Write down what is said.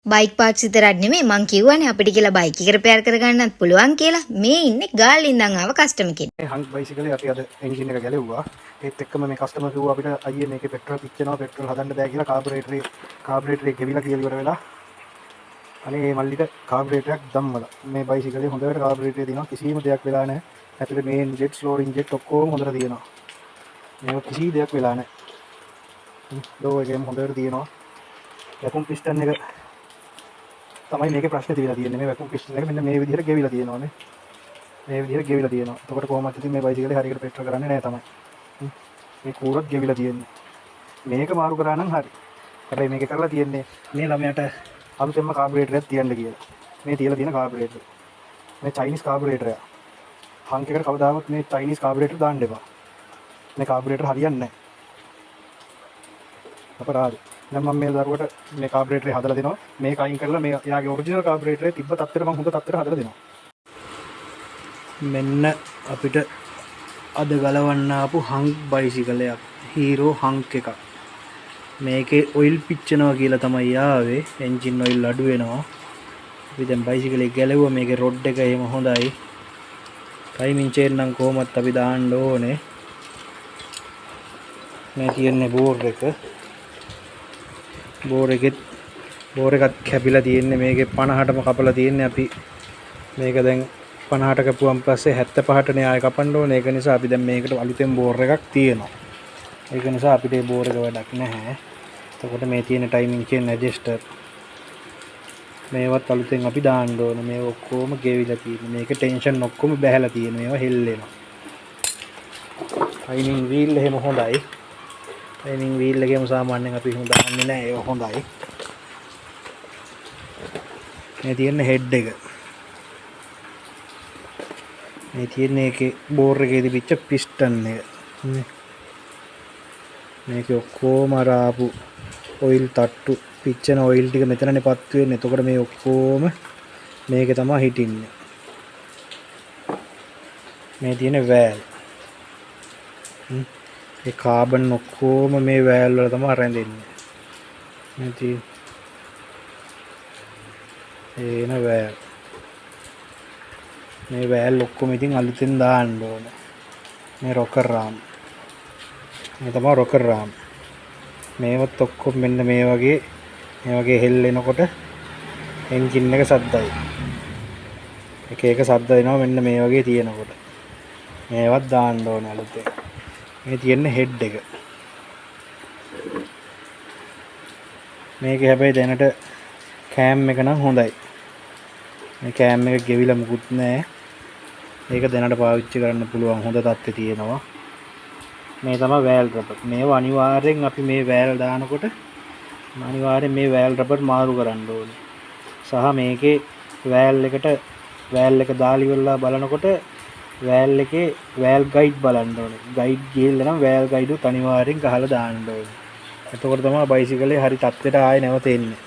Bike parts විතරක් නෙමෙයි මං කිව්වනේ අපිට කියලා බයික් එක රිපෙයාර් කරගන්නත් පුළුවන් කියලා. මේ ඉන්නේ ගාල්ල ඉඳන් ආව කස්ටමර් කෙනෙක්. මේ හංක් බයිසිකලේ අපි අද එන්ජින් එක ගැලෙව්වා. ඒත් එක්කම මේ කස්ටමර් කිව්වා අපිට අයියේ මේකේ පෙට්‍රල් පිච්චෙනවා, පෙට්‍රල් හදන්න බෑ කියලා කාබුරේටරේ ගෙවිලා කියලා ඉවර වෙලා. අනේ මේ මල්ලිට කාබුරේටරයක් දැම්මලා. මේ බයිසිකලේ හොඳට කාබුරේටරේ දිනවා කිසිම දෙයක් වෙලා නැහැ. ඇතුලේ මේන් ජෙට්, ස්ලෝරින් ජෙට් ඔක්කොම හොඳට තියෙනවා. මේක කිසි දෙයක් වෙලා නැහැ. ලෝ එකේම හොඳට තියෙනවා. වැකුම් පිස්ටන් එක තමයි මේකේ ප්‍රශ්නේ තියලා තියෙන්නේ. මේ වැකුම් පිස්ටන් එක මෙන්න මේ විදිහට ගෙවිලා තියෙනවානේ. මේ විදිහට ගෙවිලා තියෙනවා. එතකොට කොහොමද ඉතින් මේ බයිසිකලේ හරියට පෙට්‍රල් කරන්නේ නැහැ තමයි. මේ කූරත් ගෙවිලා තියෙන්නේ. මේක මාරු කරා නම් හරි. හැබැයි මේක කරලා තියෙන්නේ මේ ළමයාට අලුතෙන්ම කාබුරේටරයක් තියන්න කියලා. මේ තියලා තියෙන කාබුරේටර. මේ චයිනීස් කාබුරේටරයක්. හංක් එකට කවදාවත් මේ චයිනීස් කාබුරේටර දාන්න එපා. මේ කාබුරේටර හරියන්නේ නැහැ. අපරාධ. දැන් මම මේ දරුවට මේ කාබුරේටරේ හදලා දෙනවා. මේක අයින් කරලා මේ එයාගේ ඔරිජිනල් කාබුරේටරේ තිබ්බ තත්ත්වෙට මම හොඳ තත්ත්වෙට හදලා දෙනවා. මෙන්න අපිට අද ගලවන්න ආපු හංක් බයිසිකලයක්. හීරෝ හංක් එකක්. මේකේ ඔයිල් පිච්චෙනවා කියලා තමයි ආවේ. එන්ජින් ඔයිල් අඩු වෙනවා. අපි දැන් බයිසිකලේ ගැලෙවුවා. මේකේ රොඩ් එක එහෙම හොඳයි. ටයිමින් චේන් නම් කොහොමත් අපි දාන්න ඕනේ. මේ තියන්නේ බෝර් එක. බෝර් එකත් කැපිලා තියෙන්නේ. මේකේ 50ටම කපලා තියෙන්නේ. අපි මේක දැන් 50ට කපුවම් පස්සේ 75ට නේ ආයෙ කපන්න ඕනේ. ඒක නිසා අපි දැන් මේකට අලුතෙන් බෝර් එකක් තියෙනවා. ඒක නිසා අපිට මේ බෝර් එක වැඩක් නැහැ. එතකොට මේ තියෙන ටයිමින් චේන් ඇඩ්ජස්ටර් මේවත් අලුතෙන් අපි දාන්න ඕනේ. මේ ඔක්කොම ගෙවිලා තියෙන්නේ. මේකේ ටෙන්ෂන් ඔක්කොම බැහැලා තියෙන්නේ. මේවා හෙල්ලෙනවා. ටයිමින් වීල් එහෙම හොඳයි. ටයිමින් වීල් එකේම සාමාන්‍යයෙන් අපි එහෙම දාන්නේ නැහැ. ඒක හොඳයි. මේ තියෙන හෙඩ් එක. මේ තියෙන එකේ බෝර් එකේ තිබිච්ච පිස්ටන් එක. මේකේ ඔක්කොම අර ආපු ඔයිල් තට්ටු පිච්චෙන ඔයිල් ටික මෙතනනේ පත් වෙන්නේ. එතකොට මේ ඔක්කොම මේකේ තමයි හිටින්නේ. මේ තියෙන වෑල්. ඒ කාබන් ඔක්කොම මේ වෑල් වල තමයි රැඳෙන්නේ. මේ තියෙන වෑල්. මේ වෑල් ඔක්කොම ඉතින් අලුතෙන් දාන්න ඕනේ. මේ රොකර් රාම්. මේ තමයි රොකර් රාම්. මේවත් ඔක්කොම මෙන්න මේ වගේ හෙල්ලෙනකොට එන්ජින් එක සද්දයි. එක සද්ද දෙනවා මෙන්න මේ වගේ තියෙනකොට. මේවත් දාන්න ඕනේ අලුතෙන්. මේ තියෙන හෙඩ් එක. මේකේ හැබැයි දැනට කෑම් එක නම් හොඳයි. මේ කෑම් එක ගෙවිලා මුකුත් නැහැ. ඒක දැනට පාවිච්චි කරන්න පුළුවන් හොඳ තත්ත්වයේ තියෙනවා. මේ තමයි වෑල් රබර්. මේව අනිවාර්යෙන් අපි මේ වෑල් දානකොට අනිවාර්යෙන් මේ වෑල් රබර් මාරු කරන්න ඕනේ. සහ මේකේ වෑල් එක දාලා ඉවරලා බලනකොට වෑල් එකේ වෑල් ගයිඩ් බලන්න ඕනේ. ගයිඩ් ගිහලා නම් වෑල් ගයිඩ් උත් අනිවාර්යෙන් ගහලා දාන්න ඕනේ. එතකොට තමයි බයිසිකලේ හරි තත්ත්වයට ආයෙ නැවත එන්නේ.